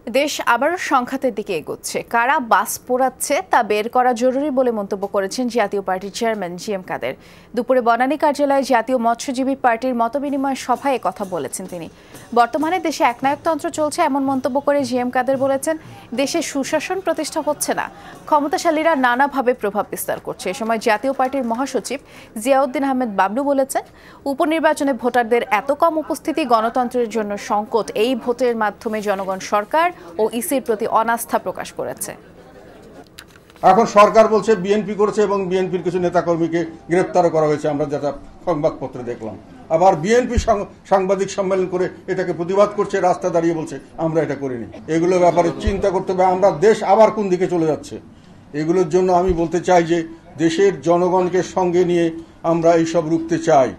দেশ আবারও সংঘাতের দিকে এগোচ্ছে। কারা বাস পোড়াচ্ছে তা বের করা জরুরি বলে মন্তব্য করেছেন জাতীয় পার্টির চেয়ারম্যান জি.এম. কাদের। দুপুরে বনানী কার্যালয়ে জাতীয় মৎস্যজীবী পার্টির মতবিনিময় সভায় কথা বলেছেন তিনি। বর্তমানে দেশে একনায়কতন্ত্র চলছে এমন মন্তব্য করে জি.এম. কাদের বলেছেন, দেশে সুশাসন প্রতিষ্ঠা হচ্ছে না, ক্ষমতাশালীরা নানাভাবে প্রভাব বিস্তার করছে। এ সময় জাতীয় পার্টির মহাসচিব জিয়াউদ্দিন আহমেদ বাবলু বলেছেন, উপনির্বাচনে ভোটারদের এত কম উপস্থিতি গণতন্ত্রের জন্য সংকট। এই ভোটের মাধ্যমে জনগণ সরকার ও ইসির প্রতি অনাস্থা প্রকাশ করেছে। এখন সরকার বলছে বিএনপি করেছে এবং বিএনপির কিছু নেতাকর্মীকে গ্রেপ্তারও করা হয়েছে, আমরা যেটা সংবাদপত্রে দেখলাম। আবার বিএনপি সাংবাদিক সম্মেলন করে এটাকে প্রতিবাদ করছে, রাস্তা দাঁড়িয়ে বলছে আমরা এটা করিনি। এগুলো ব্যাপারে চিন্তা করতে হবে, আমরা দেশ আবার কোন দিকে চলে যাচ্ছে। এগুলোর জন্য আমি বলতে চাই যে দেশের জনগণকে সঙ্গে নিয়ে আমরা এইসব রুখতে চাই।